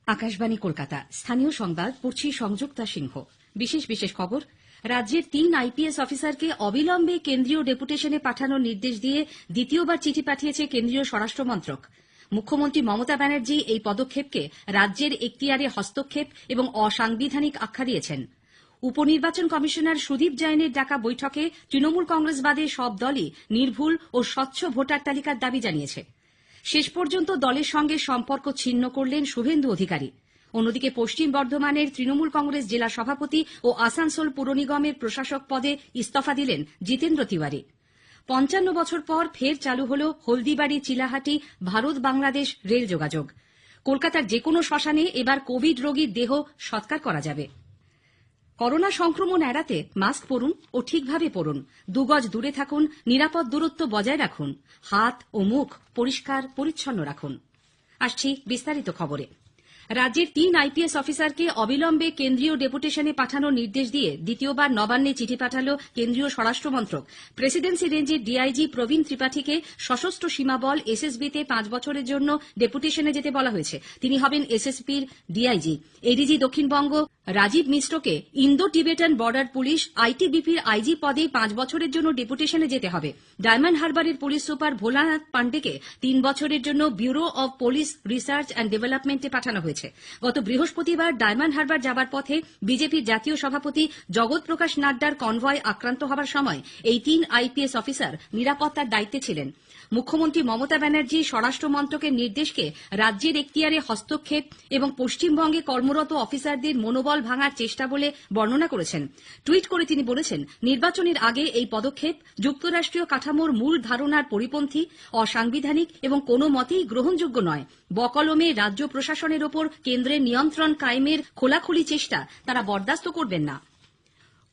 আকাশবাণী কলকাতা, স্থানীয় সংবাদ পড়ছি সংযুক্তা সিংহ। বিশেষ খবর। রাজ্যের 3 আইপিএস অফিসারকে অবিলম্বে কেন্দ্রীয় ডেপুটেশনে পাঠানোর নির্দেশ দিয়ে দ্বিতীয়বার চিঠি পাঠিয়েছে কেন্দ্রীয় স্বরাষ্ট্র মন্ত্রক। মুখ্যমন্ত্রী মমতা ব্যানার্জি এই পদক্ষেপকে রাজ্যের এখতিয়ারে হস্তক্ষেপ এবং অসাংবিধানিক আখ্যা দিয়েছেন। উপনির্বাচন কমিশনার সুদীপ জৈনের ডাকা বৈঠকে তৃণমূল কংগ্রেস বাদে সব দলই নির্ভুল ও স্বচ্ছ ভোটার তালিকার দাবি জানিয়েছে। শেষ পর্যন্ত দলের সঙ্গে সম্পর্ক ছিন্ন করলেন শুভেন্দু অধিকারী। অন্যদিকে পশ্চিম বর্ধমানের তৃণমূল কংগ্রেস জেলা সভাপতি ও আসানসোল পুর নিগমের প্রশাসক পদে ইস্তফা দিলেন জিতেন্দ্র তিওয়ারি। 55 বছর পর ফের চালু হল হলদিবাড়ি চিলাহাটি ভারত বাংলাদেশ রেল যোগাযোগ। কলকাতার যেকোনো শ্মশানে এবার কোভিড রোগীর দেহ সৎকার করা যাবে। করোনা সংক্রমণ এড়াতে মাস্ক পরুন ও ঠিকভাবে পরুন, 2 গজ দূরে থাকুন, নিরাপদ দূরত্ব বজায় রাখুন, হাত ও মুখ পরিষ্কার পরিচ্ছন্ন রাখুন। আসছি বিস্তারিত খবরে। রাজ্যের 3 আইপিএস অফিসারকে অবিলম্বে কেন্দ্রীয় ডেপুটেশনে পাঠানোর নির্দেশ দিয়ে দ্বিতীয়বার নবান্নে চিঠি পাঠাল কেন্দ্রীয় স্বরাষ্ট্র মন্ত্রক। প্রেসিডেন্সি রেঞ্জের ডিআইজি প্রবীণ ত্রিপাঠীকে সশস্ত্র সীমাবল এসএসবিতে 5 বছরের জন্য ডেপুটেশনে যেতে বলা হয়েছে। তিনি হবেন এসএসবির ডিআইজি। এডিজি দক্ষিণবঙ্গ রাজীব মিশ্রকে ইন্দো টিবেটান বর্ডার পুলিশ আইটিবিপির আইজি পদে 5 বছরের জন্য ডেপুটেশনে যেতে হবে। ডায়মন্ড হারবারের পুলিশ সুপার ভোলানাথ পান্ডেকে 3 বছরের জন্য bureau of police research and ডেভেলপমেন্টে পাঠানো হয়েছে। গত বৃহস্পতিবার ডায়মন্ড হারবার যাবার পথে বিজেপির জাতীয় সভাপতি জগৎ প্রকাশ নাড্ডার কনভয় আক্রান্ত হবার সময় এই 3 আইপিএস অফিসার নিরাপত্তার দায়িত্বে ছিলেন। মুখ্যমন্ত্রী মমতা ব্যানার্জি স্বরাষ্ট্র মন্ত্রকের নির্দেশকে রাজ্যের এখতিয়ারে হস্তক্ষেপ এবং পশ্চিমবঙ্গে কর্মরত অফিসারদের মনোবল ভাঙার চেষ্টা বলে বর্ণনা করেছেন। টুইট করে তিনি বলেছেন, নির্বাচনের আগে এই পদক্ষেপ যুক্তরাষ্ট্রীয় কাঠামোর মূল ধারণার পরিপন্থী, অসাংবিধানিক এবং কোনো মতেই গ্রহণযোগ্য নয়। বকলমে রাজ্য প্রশাসনের ওপর কেন্দ্রের নিয়ন্ত্রণ কায়েমের খোলাখুলি চেষ্টা তারা বরদাস্ত করবেন না।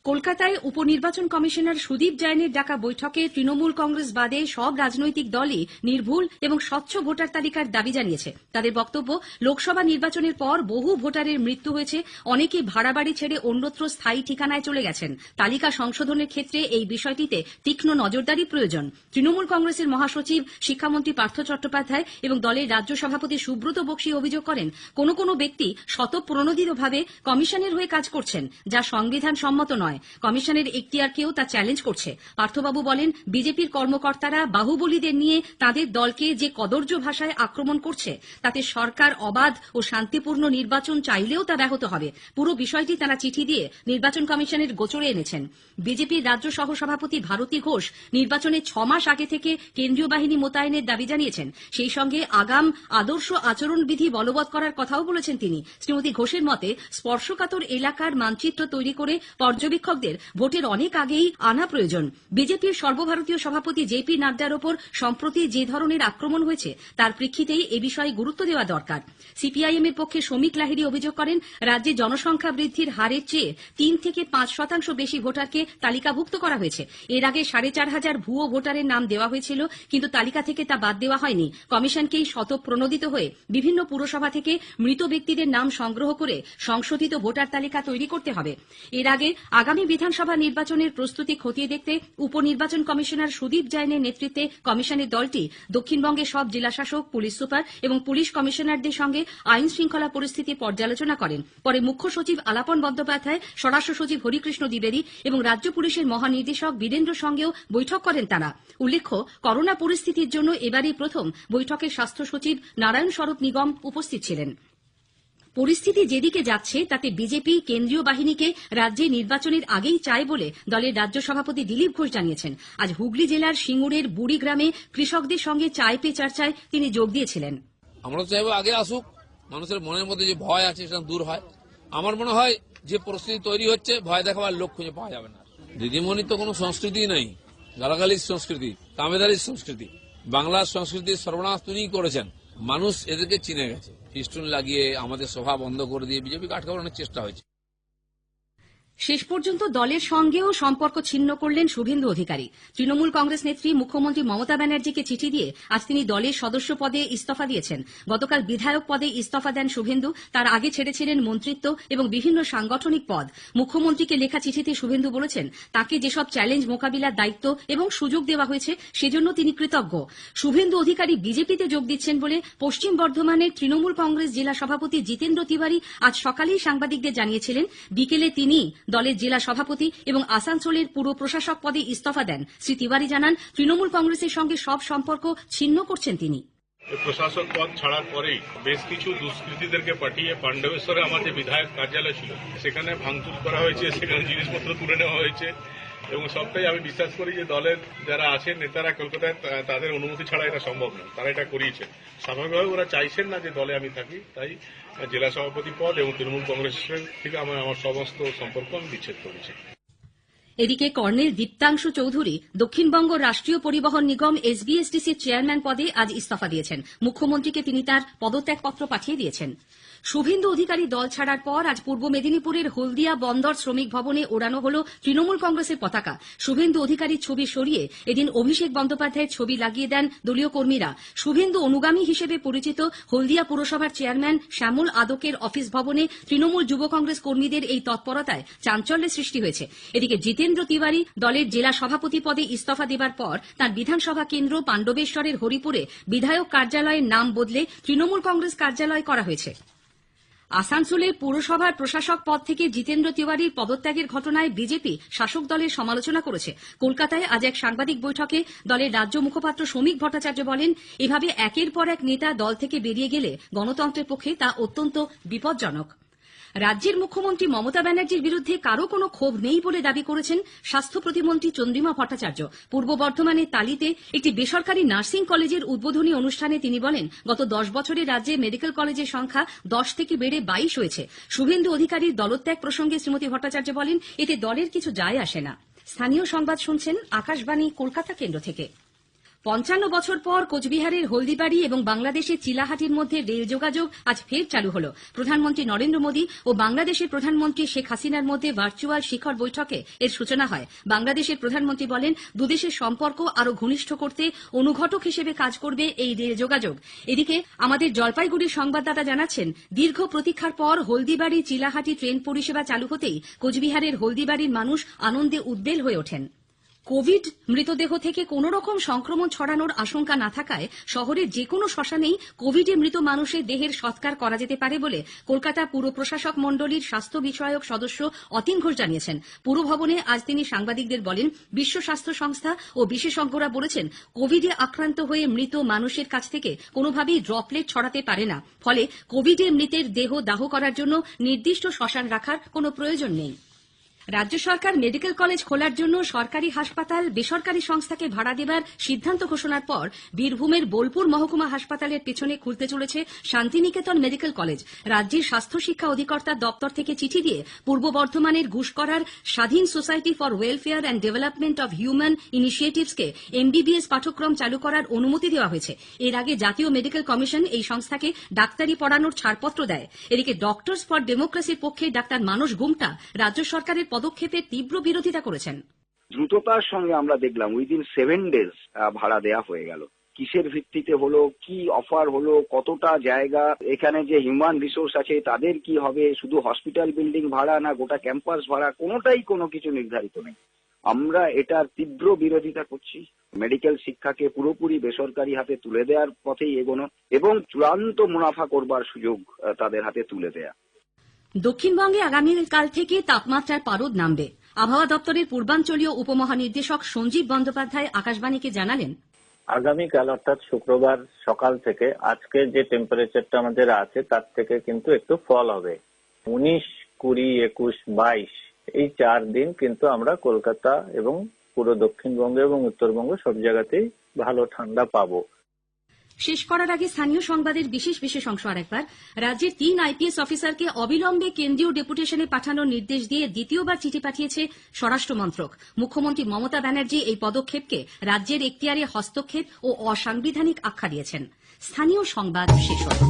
কলকাতায় উপনির্বাচন কমিশনার সুদীপ জৈনের ডাকা বৈঠকে তৃণমূল কংগ্রেস বাদে সব রাজনৈতিক দলই নির্ভুল এবং স্বচ্ছ ভোটার তালিকার দাবি জানিয়েছে। তাদের বক্তব্য, লোকসভা নির্বাচনের পর বহু ভোটারের মৃত্যু হয়েছে, অনেকে ভাড়া বাড়ি ছেড়ে অন্যত্র স্থায়ী ঠিকানায় চলে গেছেন। তালিকা সংশোধনের ক্ষেত্রে এই বিষয়টিতে তীক্ষ্ণ নজরদারি প্রয়োজন। তৃণমূল কংগ্রেসের মহাসচিব শিক্ষামন্ত্রী পার্থ চট্টোপাধ্যায় এবং দলের রাজ্য সভাপতি সুব্রত বক্সী অভিযোগ করেন, কোনো ব্যক্তি স্বতঃপ্রণোদিতভাবে কমিশনের হয়ে কাজ করছেন, যা সংবিধান সম্মত নয়। কমিশনের এখতিয়ারকেও তা চ্যালেঞ্জ করছে। পার্থবাবু বলেন, বিজেপির কর্মকর্তারা বাহুবলীদের নিয়ে তাদের দলকে যে কদর্য ভাষায় আক্রমণ করছে, তাতে সরকার অবাধ ও শান্তিপূর্ণ নির্বাচন চাইলেও তা ব্যাহত হবে। পুরো বিষয়টি তারা চিঠি দিয়ে নির্বাচন কমিশনের গোচরে এনেছেন। বিজেপির রাজ্য সহ সভাপতি ভারতী ঘোষ নির্বাচনের 6 মাস আগে থেকে কেন্দ্রীয় বাহিনী মোতায়েনের দাবি জানিয়েছেন। সেই সঙ্গে আগাম আদর্শ আচরণবিধি বলবৎ করার কথাও বলেছেন তিনি। শ্রীমতী ঘোষের মতে, স্পর্শকাতর এলাকার মানচিত্র তৈরি করে পর্যবেক্ষকদের ভোটের অনেক আগেই আনা প্রয়োজন। বিজেপির সর্বভারতীয় সভাপতি জেপি নাড্ডার ওপর সম্প্রতি যে ধরনের আক্রমণ হয়েছে তার প্রেক্ষিতেই এ বিষয়ে গুরুত্ব দেওয়া দরকার। সিপিআইএম এর পক্ষে শ্রমিক লাহিড়ী অভিযোগ করেন, রাজ্যে জনসংখ্যা বৃদ্ধির হারের চেয়ে 3 থেকে 5% বেশি ভোটারকে তালিকাভুক্ত করা হয়েছে। এর আগে 4500 ভুয়ো ভোটারের নাম দেওয়া হয়েছিল, কিন্তু তালিকা থেকে তা বাদ দেওয়া হয়নি। কমিশনকেই স্বতঃপ্রণোদিত হয়ে বিভিন্ন পুরসভা থেকে মৃত ব্যক্তিদের নাম সংগ্রহ করে সংশোধিত ভোটার তালিকা তৈরি করতে হবে। এর আগে আগামী বিধানসভা নির্বাচনের প্রস্তুতি খতিয়ে দেখতে উপনির্বাচন কমিশনার সুদীপ জৈনের নেতৃত্বে কমিশনের দলটি দক্ষিণবঙ্গের সব জেলাশাসক, পুলিশ সুপার এবং পুলিশ কমিশনারদের সঙ্গে আইন শৃঙ্খলা পরিস্থিতি পর্যালোচনা করেন। পরে মুখ্য সচিব আলাপন বন্দ্যোপাধ্যায়, স্বরাষ্ট্র সচিব হরিকৃষ্ণ দ্বিবেদী এবং রাজ্য পুলিশের মহানির্দেশক বীরেন্দ্র সঙ্গেও বৈঠক করেন তারা। উল্লেখ্য, করোনা পরিস্থিতির জন্য এবারই প্রথম বৈঠকে স্বাস্থ্য সচিব নারায়ণ স্বরূপ নিগম উপস্থিত ছিলেন। পরিস্থিতি যেদিকে যাচ্ছে তাতে বিজেপি কেন্দ্রীয় বাহিনীকে রাজ্যে নির্বাচনের আগেই চায় বলে দলের রাজ্য সভাপতি দিলীপ ঘোষ জানিয়েছেন। আজ হুগলি জেলার সিঙ্গুরের বুড়ি গ্রামে কৃষকদের সঙ্গে চায় পে চর্চায় তিনি যোগ দিয়েছিলেন। আমরা চাইবো আগে আসুক, মানুষের মনের মধ্যে যে ভয় আছে সেটা দূর হয়। আমার মনে হয় যে পরিস্থিতি তৈরি হচ্ছে, ভয় দেখাবার লোক খুঁজে পাওয়া যাবে না। দিদিমণির তো কোনো সংস্কৃতি নেই, গালাগালির সংস্কৃতি, কামেদারির সংস্কৃতি, বাংলার সংস্কৃতির সর্বনাশ তিনিই করেছেন। মানুষ এদেরকে চিনে গেছে। ফিস্টুন লাগিয়ে আমাদের সভা বন্ধ করে দিয়ে বিজেপিকে আটকানোর চেষ্টা হয়েছে। শেষ পর্যন্ত দলের সঙ্গেও সম্পর্ক ছিন্ন করলেন শুভেন্দু অধিকারী। তৃণমূল কংগ্রেস নেত্রী মুখ্যমন্ত্রী মমতা ব্যানার্জিকে চিঠি দিয়ে আজ তিনি দলের সদস্য পদে ইস্তফা দিয়েছেন। গতকাল বিধায়ক পদে ইস্তফা দেন শুভেন্দু। তার আগে ছেড়েছিলেন মন্ত্রিত্ব এবং বিভিন্ন সাংগঠনিক পদ। মুখ্যমন্ত্রীকে লেখা চিঠিতে শুভেন্দু বলেছেন, তাকে যেসব চ্যালেঞ্জ মোকাবিলার দায়িত্ব এবং সুযোগ দেওয়া হয়েছে সেজন্য তিনি কৃতজ্ঞ। শুভেন্দু অধিকারী বিজেপিতে যোগ দিচ্ছেন বলে পশ্চিম বর্ধমানের তৃণমূল কংগ্রেস জেলা সভাপতি জিতেন্দ্র তিওয়ারি আজ সকালেই সাংবাদিকদের জানিয়েছিলেন, বিকেলে তিনি দলের জেলা সভাপতি এবং আসানসোলের পুর প্রশাসক পদে ইস্তফা দেন। শ্রী তিওয়ারি জানান, তৃণমূল কংগ্রেসের সঙ্গে সব সম্পর্ক ছিন্ন করছেন তিনি। প্রশাসক পদ ছাড়ার পরেই বেশ কিছু দুষ্কৃতীদেরকে পাঠিয়ে পাণ্ডবেশ্বরে আমার যে বিধায়ক কার্যালয় ছিল সেখানে ভাঙচুর করা হয়েছে, সেখানে জিনিসপত্র তুলে নেওয়া হয়েছে এবং সবটাই আমি বিশ্বাস করি যে দলের যারা আছেন নেতারা কলকাতায় তাদের অনুমতি ছাড়া এটা সম্ভব না, তারা এটা করিয়েছে। স্বাভাবিকভাবে ওরা চাইছেন না যে দলে আমি থাকি, তাই জেলা সভাপতি পদ এবং তৃণমূল কংগ্রেসের থেকে আমার সমস্ত সম্পর্ক আমি বিচ্ছেদ করেছি। এদিকে কর্নেল দীপ্তাংশু চৌধুরী দক্ষিণবঙ্গ রাষ্ট্রীয় পরিবহন নিগম এসবিএসটিসির চেয়ারম্যান পদে আজ ইস্তফা দিয়েছেন। মুখ্যমন্ত্রীকে তিনি তার পদত্যাগপত্র পাঠিয়ে দিয়েছেন। শুভেন্দু অধিকারী দল ছাড়ার পর আজ পূর্ব মেদিনীপুরের হলদিয়া বন্দর শ্রমিক ভবনে ওড়ানো হল তৃণমূল কংগ্রেসের পতাকা। শুভেন্দু অধিকারীর ছবি সরিয়ে এদিন অভিষেক বন্দ্যোপাধ্যায়ের ছবি লাগিয়ে দেন দলীয় কর্মীরা। শুভেন্দু অনুগামী হিসেবে পরিচিত হলদিয়া পুরসভার চেয়ারম্যান শ্যামল আদকের অফিস ভবনে তৃণমূল যুব কংগ্রেস কর্মীদের এই তৎপরতায় চাঞ্চল্যের সৃষ্টি হয়েছে। এদিকে জিতেন্দ্র তিওয়ারি দলের জেলা সভাপতি পদে ইস্তফা দেবার পর তাঁর বিধানসভা কেন্দ্র পাণ্ডবেশ্বরের হরিপুরে বিধায়ক কার্যালয়ের নাম বদলে তৃণমূল কংগ্রেস কার্যালয় করা হয়েছে। আসানসোলের পুরসভার প্রশাসক পদ থেকে জিতেন্দ্র তিওয়ারির পদত্যাগের ঘটনায় বিজেপি শাসক দলের সমালোচনা করেছে। কলকাতায় আজ এক সাংবাদিক বৈঠকে দলের রাজ্য মুখপাত্র শ্রমিক ভট্টাচার্য বলেন, এভাবে একের পর এক নেতা দল থেকে বেরিয়ে গেলে গণতন্ত্রের পক্ষে তা অত্যন্ত বিপজ্জনক। রাজ্যের মুখ্যমন্ত্রী মমতা ব্যানার্জির বিরুদ্ধে কারো কোনো ক্ষোভ নেই বলে দাবি করেছেন স্বাস্থ্য প্রতিমন্ত্রী চন্দ্রিমা ভট্টাচার্য। পূর্ব বর্ধমানের তালিতে একটি বেসরকারি নার্সিং কলেজের উদ্বোধনী অনুষ্ঠানে তিনি বলেন, গত 10 বছরে রাজ্যে মেডিকেল কলেজের সংখ্যা 10 থেকে বেড়ে 22 হয়েছে। শুভেন্দু অধিকারীর দলত্যাগ প্রসঙ্গে শ্রীমতী ভট্টাচার্য বলেন, এতে দলের কিছু যায় আসে না। স্থানীয় সংবাদ শুনছেন আকাশবাণী কলকাতা কেন্দ্র থেকে। 55 বছর পর কোচবিহারের হলদিবাড়ি এবং বাংলাদেশের চিলাহাটির মধ্যে রেল যোগাযোগ আজ ফের চালু হল। প্রধানমন্ত্রী নরেন্দ্র মোদী ও বাংলাদেশের প্রধানমন্ত্রী শেখ হাসিনার মধ্যে ভার্চুয়াল শিখর বৈঠকে এর সূচনা হয়। বাংলাদেশের প্রধানমন্ত্রী বলেন, দুদেশের সম্পর্ক আরো ঘনিষ্ঠ করতে অনুঘটক হিসেবে কাজ করবে এই রেল যোগাযোগ। এদিকে আমাদের জলপাইগুড়ির সংবাদদাতা জানাচ্ছেন, দীর্ঘ প্রতীক্ষার পর হলদিবাড়ি চিলাহাটি ট্রেন পরিষেবা চালু হতেই কোচবিহারের হলদিবাড়ির মানুষ আনন্দে উদ্বেল হয়ে ওঠেন। কোভিড মৃতদেহ থেকে কোন রকম সংক্রমণ ছড়ানোর আশঙ্কা না থাকায় শহরের যে কোনো শ্মশানেই কোভিডে মৃত মানুষের দেহের সৎকার করা যেতে পারে বলে কলকাতা পুর প্রশাসক মণ্ডলীর স্বাস্থ্য বিষয়ক সদস্য অতীন ঘোষ জানিয়েছেন। পুর ভবনে আজ তিনি সাংবাদিকদের বলেন, বিশ্ব স্বাস্থ্য সংস্থা ও বিশেষজ্ঞরা বলেছেন, কোভিডে আক্রান্ত হয়ে মৃত মানুষের কাছ থেকে কোনোভাবেই ড্রপলেট ছড়াতে পারে না। ফলে কোভিডে মৃতের দেহ দাহ করার জন্য নির্দিষ্ট শ্মশান রাখার কোনো প্রয়োজন নেই। রাজ্য সরকার মেডিকেল কলেজ খোলার জন্য সরকারি হাসপাতাল বেসরকারি সংস্থাকে ভাড়া দেবার সিদ্ধান্ত ঘোষণার পর বীরভূমের বোলপুর মহকুমা হাসপাতালের পেছনে খুলতে চলেছে শান্তিনিকেতন মেডিকেল কলেজ। রাজ্যের স্বাস্থ্য শিক্ষা অধিকর্তার দপ্তর থেকে চিঠি দিয়ে পূর্ব বর্ধমানের ঘুষকরার স্বাধীন society for welfare and development of human ইনিশিয়েটিভসকে এমবিবিএস পাঠ্যক্রম চালু করার অনুমতি দেওয়া হয়েছে। এর আগে জাতীয় মেডিকেল কমিশন এই সংস্থাকে ডাক্তারি পড়ানোর ছাড়পত্র দেয়। এদিকে ডক্টরস ফর ডেমোক্রেসির পক্ষে ডাক্তার মানস গুমটা রাজ্য সরকারের পদক্ষেপের তীব্র বিরোধিতা করেছেন। দ্রুততার সঙ্গে আমরা দেখলাম উইদিন 7 days ভাড়া দেয়া হয়ে গেল। কিসের ভিত্তিতে হলো, কি অফার হলো, কতটা জায়গা, এখানে যে হিউম্যান রিসোর্স আছে তাদের কি হবে, শুধু হসপিটাল বিল্ডিং ভাড়া না গোটা ক্যাম্পাস ভাড়া, কোনোটাই কোনো কিছু নির্ধারিত নেই। আমরা এটার তীব্র বিরোধিতা করছি। মেডিকেল শিক্ষাকে পুরোপুরি বেসরকারি হাতে তুলে দেওয়ার পথেই এগোনো এবং চূড়ান্ত মুনাফা করবার সুযোগ তাদের হাতে তুলে দেয়া। দক্ষিণবঙ্গে আগামীকাল থেকে তাপমাত্রার পারদ নামবে। আবহাওয়া দপ্তরের পূর্বাঞ্চলীয় উপমহানির্দেশক সঞ্জীব বন্দ্যোপাধ্যায় আকাশবাণীকে জানালেন, আগামীকাল অর্থাৎ শুক্রবার সকাল থেকে আজকে যে টেম্পারেচারটা আমাদের আছে তার থেকে কিন্তু একটু ফল হবে। 19, 20, 21, 22 এই 4 দিন কিন্তু আমরা কলকাতা এবং পুরো দক্ষিণবঙ্গ এবং উত্তরবঙ্গ সব জায়গাতেই ভালো ঠান্ডা পাবো। শেষ করার আগে স্থানীয় সংবাদের বিশেষ অংশ আরেকবার। রাজ্যের 3 আইপিএস অফিসারকে অবিলম্বে কেন্দ্রীয় ডেপুটেশনে পাঠানোর নির্দেশ দিয়ে দ্বিতীয়বার চিঠি পাঠিয়েছে স্বরাষ্ট্র মন্ত্রক। মুখ্যমন্ত্রী মমতা ব্যানার্জি এই পদক্ষেপকে রাজ্যের এখতিয়ারে হস্তক্ষেপ ও অসাংবিধানিক আখ্যা দিয়েছেন। স্থানীয় সংবাদ শেষ হল।